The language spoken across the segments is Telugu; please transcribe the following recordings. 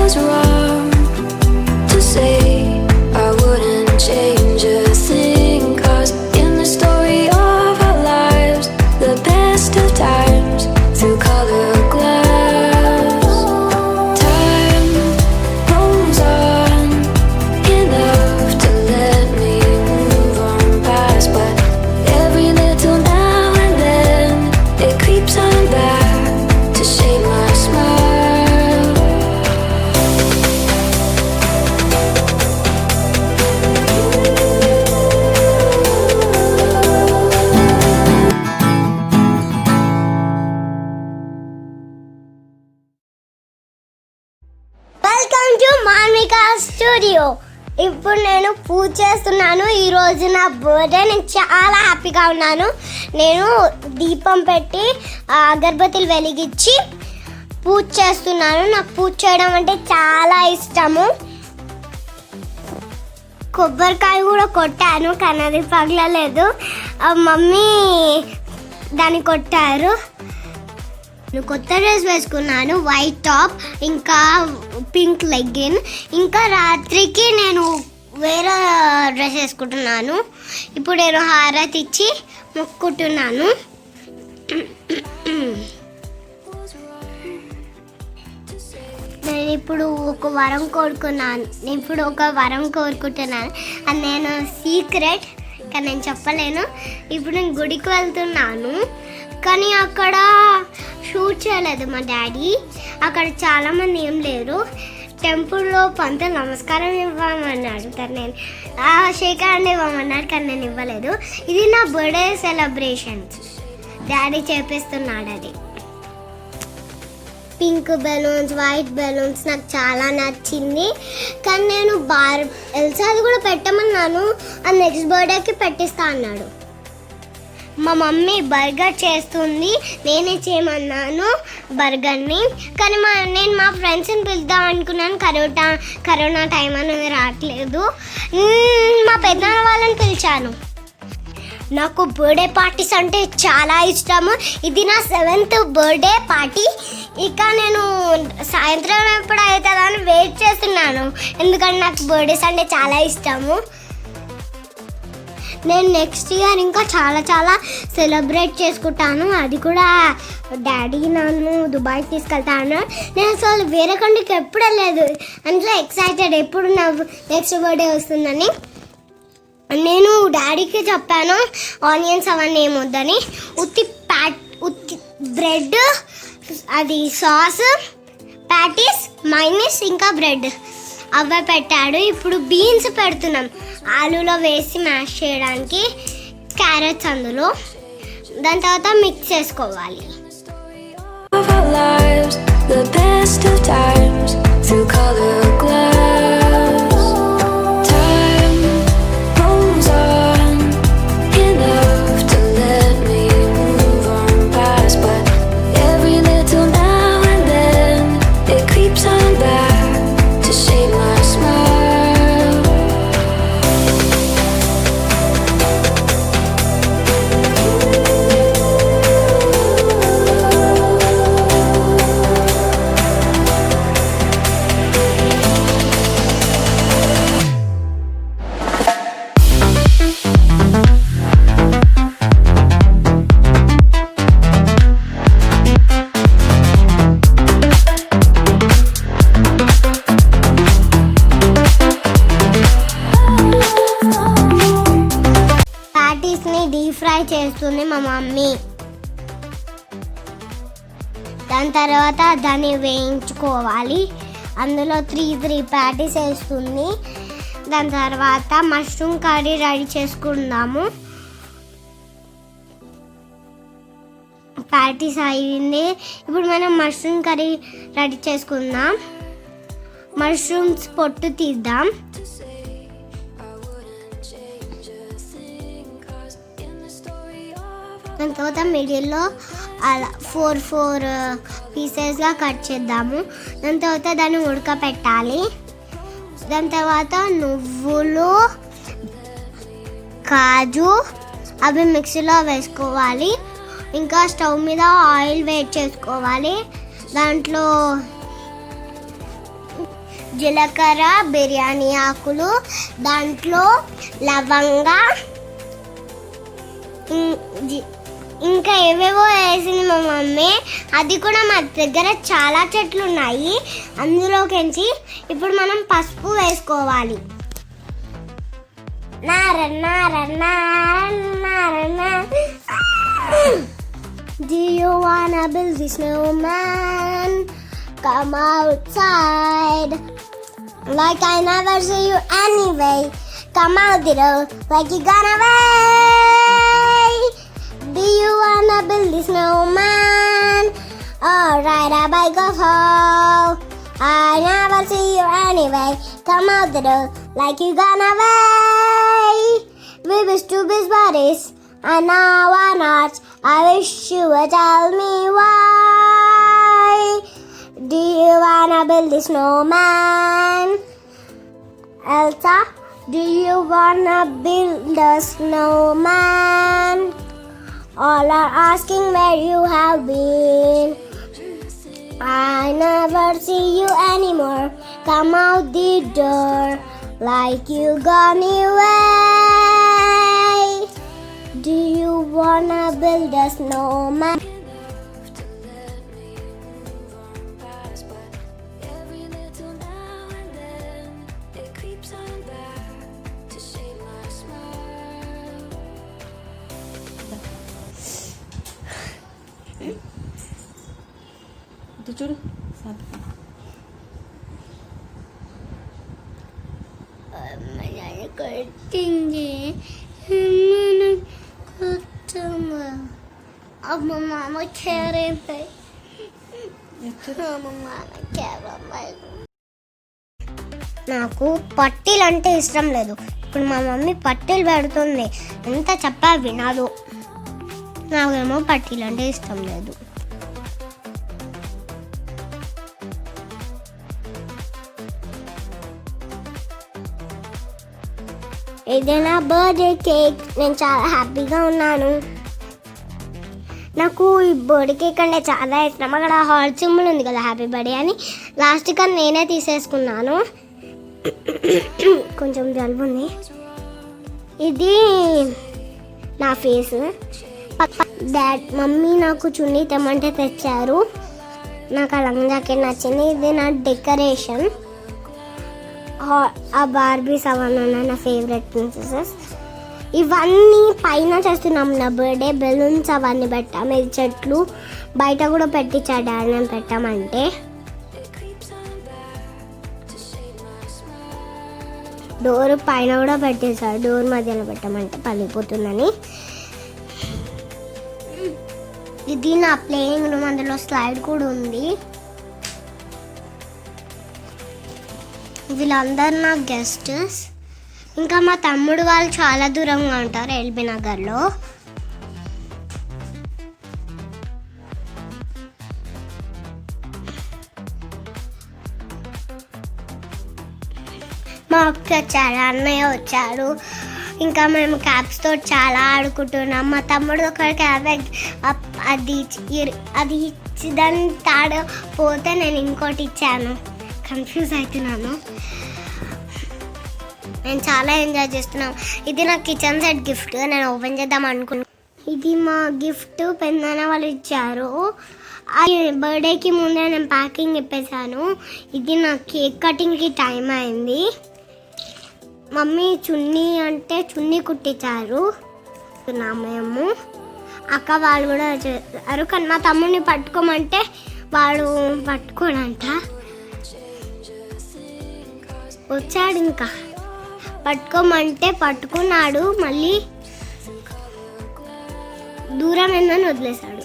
was wrong to say I wouldn't change a thing, 'cause in the story of our lives, the best of times through color glass, time rolls on enough to let me move on past, but every little now and then it creeps on back to shade my smile. Welcome to Manvika studio. ఇప్పుడు నేను పూజ చేస్తున్నాను. ఈరోజు నా బర్త్డే. నేను చాలా హ్యాపీగా ఉన్నాను. నేను దీపం పెట్టి అగరబత్తులు వెలిగించి పూజ చేస్తున్నాను. నాకు పూజ చేయడం అంటే చాలా ఇష్టము. కొబ్బరికాయ కూడా కొట్టాను కానీ అది పగలలేదు. మమ్మీ దాన్ని కొట్టారు. నేను కొత్త డ్రెస్ వేసుకున్నాను, వైట్ టాప్ ఇంకా పింక్ లెగ్గిన్. ఇంకా రాత్రికి నేను వేరే డ్రెస్ వేసుకుంటున్నాను. ఇప్పుడు నేను హారతి ఇచ్చి మొక్కుకుంటున్నాను. నేను ఇప్పుడు ఒక వరం కోరుకుంటున్నాను. అది నేను సీక్రెట్ కానీ నేను చెప్పలేను. ఇప్పుడు నేను గుడికి వెళ్తున్నాను కానీ అక్కడ షూట్ చేయలేదు మా డాడీ. అక్కడ చాలామంది ఏం లేరు. టెంపుల్లో పంతులు నమస్కారం ఇవ్వమన్నాడు కానీ నేను షేక్ హ్యాండ్ ఇవ్వమన్నాడు కానీ నేను ఇవ్వలేదు. ఇది నా బర్త్డే సెలబ్రేషన్స్. డాడీ చేపిస్తున్నాడు. అది పింక్ బెలూన్స్, వైట్ బెలూన్స్ నాకు చాలా నచ్చింది. కానీ నేను ఎల్సాది కూడా పెట్టమన్నాను. అది నెక్స్ట్ బర్త్డేకి పెట్టిస్తా అన్నాడు. మా మమ్మీ బర్గర్ చేస్తుంది. నేనే చేయమన్నాను బర్గర్ని. కానీ నేను మా ఫ్రెండ్స్ని పిలుద్దాం అనుకున్నాను. కరోనా టైం అనేది రావట్లేదు. మా పెద్దనాన్న వాళ్ళని పిలిచాను. నాకు బర్త్డే పార్టీస్ అంటే చాలా ఇష్టము. ఇది నా 7th బర్త్డే పార్టీ. ఇక నేను సాయంత్రం ఎప్పుడు అవుతుందని వెయిట్ చేస్తున్నాను. ఎందుకంటే నాకు బర్త్డేస్ అంటే చాలా ఇష్టము. నేను నెక్స్ట్ ఇయర్ ఇంకా చాలా సెలబ్రేట్ చేసుకుంటాను. అది కూడా డాడీ నన్ను దుబాయ్ తీసుకెళ్తాను. నేను అసలు వేరే కంట్రీకి ఎప్పుడు వెళ్ళలేదు. అందులో ఎక్సైటెడ్ ఎప్పుడు నా నెక్స్ట్ బర్త్డే వస్తుందని. నేను డాడీకి చెప్పాను ఆనియన్స్ అవన్నీ ఏమొద్దని. ఉత్తి బ్రెడ్, అది సాస్, ప్యాటీస్, మైనస్ ఇంకా బ్రెడ్ అవే పెట్టాడు. ఇప్పుడు బీన్స్ పెడుతున్నాం ఆలూలో వేసి మ్యాష్ చేయడానికి. క్యారెట్స్ అందులో. దాని తర్వాత మిక్స్ చేసుకోవాలి. డీప్ ఫ్రై చేస్తుంది మా మమ్మీ. దాని తర్వాత దాన్ని వేయించుకోవాలి. అందులో 3 ప్యాటీస్ వేస్తుంది. దాని తర్వాత మష్రూమ్ కర్రీ రెడీ చేసుకుందాము. ప్యాటీస్ అయింది. ఇప్పుడు మనం మష్రూమ్ కర్రీ రెడీ చేసుకుందాం. మష్రూమ్స్ పొట్టు తీద్దాం. దాని తర్వాత మిడిల్లో అలా 4 పీసెస్గా కట్ చేద్దాము. దాని తర్వాత దాన్ని ఉడకపెట్టాలి. దాని తర్వాత నువ్వులు, కాజు అవి మిక్సీలో వేసుకోవాలి. ఇంకా స్టవ్ మీద ఆయిల్ వేడి చేసుకోవాలి. దాంట్లో జీలకర్ర, బిర్యానీ ఆకులు, దాంట్లో లవంగా, ఇంకా ఏవేవో వేసింది మా మమ్మీ. అది కూడా మా దగ్గర చాలా చెట్లు ఉన్నాయి. అందులోకించి ఇప్పుడు మనం పసుపు వేసుకోవాలి. నార నార నార నార నార. Do you wanna build a snowman? Come outside. Like I never see you anyway. Come out the door like you gone away. Do you wanna build a snowman? Alright, I bike off home. I never see you anyway. Come out the door like you gone away. We wish to be buddies, and now we're not. I wish you would tell me why. Do you wanna build a snowman? Elsa, do you wanna build a snowman? All are asking where you have been. I never see you anymore. Come out the door like you gone away. Do you wanna build a snowman? Every little now and then it creeps on back to shade my smile. itu చూడు కొట్టింది అమ్మ మామ కేరేపై నాకు పట్టీలు అంటే ఇష్టం లేదు. ఇప్పుడు మా మమ్మీ పట్టీలు పెడుతుంది. ఎంత చెప్పా వినదు. నాకేమో పట్టీలు అంటే ఇష్టం లేదు. ఇది నా బర్త్డే కేక్. నేను చాలా హ్యాపీగా ఉన్నాను. నాకు ఈ బర్త్డే కేక్ అంటే చాలా ఇష్టం. అక్కడ హార్ట్ సింబల్ ఉంది కదా, హ్యాపీ బర్త్డే అని. లాస్ట్ కానీ నేనే తీసేసుకున్నాను. కొంచెం జలుబు ఉంది. ఇది నా ఫేస్. మమ్మీ నాకు చున్నీ తెమ్మంటే తెచ్చారు. నాకు ఆ లంగా జాకెట్ నచ్చింది. ఇది నా డెకరేషన్. ఆ బార్బీస్ అవన్నీ ఉన్నాయి నా ఫేవరెట్ ప్రిన్సెసెస్. ఇవన్నీ పైన చేస్తున్నాం. నా బర్త్డే బెలూన్స్ అవన్నీ పెట్టాము. ఇది చెట్లు బయట కూడా పెట్టించా డాడీ నేను పెట్టామంటే. డోర్ పైన కూడా పెట్టేశాడు. డోర్ మధ్యలో పెట్టామంటే పగిలిపోతుందని. ఇది నా ప్లేయింగ్ రూమ్. అందులో స్లైడ్ కూడా ఉంది. వీళ్ళందరూ నా గెస్ట్స్. ఇంకా మా తమ్ముడు వాళ్ళు చాలా దూరంగా ఉంటారు, ఎల్బీ నగర్లో. మా అక్క వచ్చారు, అన్నయ్య వచ్చారు. ఇంకా మేము క్యాప్స్ తోటి చాలా ఆడుకుంటున్నాం. మా తమ్ముడు ఒక క్యాప్ అది ఇచ్చి దాన్ని పోతే నేను ఇంకోటి ఇచ్చాను. కన్ఫ్యూజ్ అవుతున్నాను. నేను చాలా ఎంజాయ్ చేస్తున్నాను. ఇది నా కిచెన్ సెట్ గిఫ్ట్. నేను ఓపెన్ చేద్దాం అనుకున్నాను. ఇది మా గిఫ్ట్ పెద్దనాన్న వాళ్ళు ఇచ్చారు. అది బర్త్డేకి ముందే నేను ప్యాకింగ్ ఇప్పేసాను. ఇది నా కేక్ కటింగ్కి టైం అయింది. మమ్మీ చున్నీ కుట్టించారు. మేము అక్క వాళ్ళు కూడా చేశారు. కానీ మా తమ్ముడిని పట్టుకోమంటే వాడు పట్టుకోడంట. వచ్చాడు, ఇంకా పట్టుకోమంటే పట్టుకున్నాడు. మళ్ళీ దూరం ఏందని వదిలేశాడు.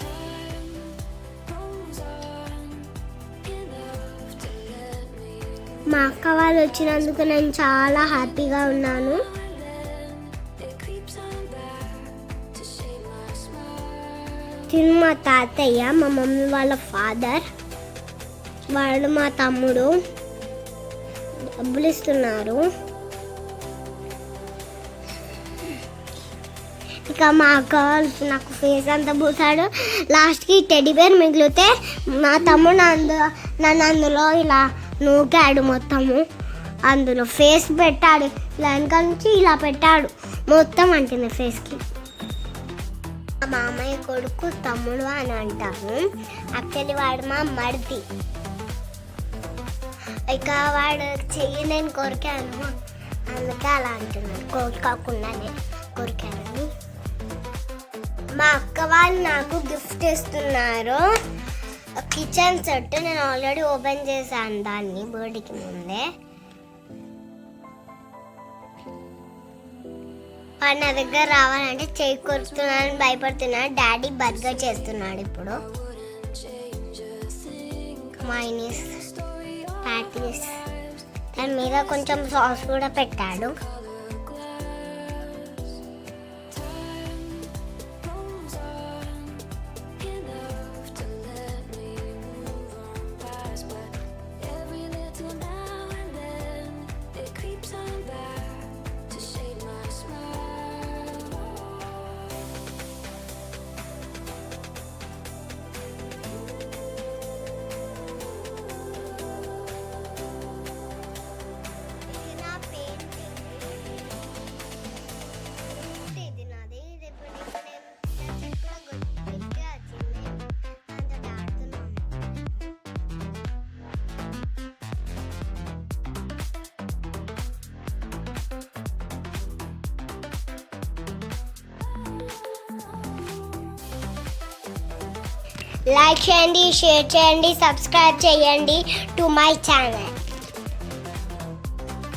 మా అక్క వాళ్ళు వచ్చినందుకు నేను చాలా హ్యాపీగా ఉన్నాను. తిను మా తాతయ్య, మా మమ్మీ వాళ్ళ ఫాదర్. వాళ్ళు మా తమ్ముడు డబ్బులు ఇస్తున్నారు. ఇక మా అక్క నాకు ఫేస్ అంతా పూసాడు. లాస్ట్కి టెడ్డీ బేర్ మిగిలితే మా తమ్ముడు నన్ను అందులో ఇలా నూకాడు మొత్తము. అందులో ఫేస్ పెట్టాడు, వెనక నుంచి ఇలా పెట్టాడు, మొత్తం అంటుంది ఫేస్కి. మా మామయ్య కొడుకు తమ్ముడు అని అంటాము, యాక్చువల్లీ వాడు మా మరిది. ఇక వాడు చెయ్యి నేను కొరికాను, అందుకే అలా అంటున్నాడు, కోరుకోకుండానే కొరికానని. మా అక్క వాళ్ళు నాకు గిఫ్ట్ ఇస్తున్నారు, కిచెన్ సెట్. నేను ఆల్రెడీ ఓపెన్ చేశాను దాన్ని బర్త్డేకి ముందే. వాడు నా దగ్గర రావాలంటే చెయ్యి కొరుకుతున్నాను, భయపడుతున్నాడు. డాడీ బర్గర్ చేస్తున్నాడు ఇప్పుడు, మైనీస్ ప్యాటీస్, దాని మీద కొంచెం సాస్ కూడా పెట్టాడు. లైక్ చేయండి, షేర్ చేయండి, సబ్స్క్రైబ్ చేయండి టు మై ఛానల్.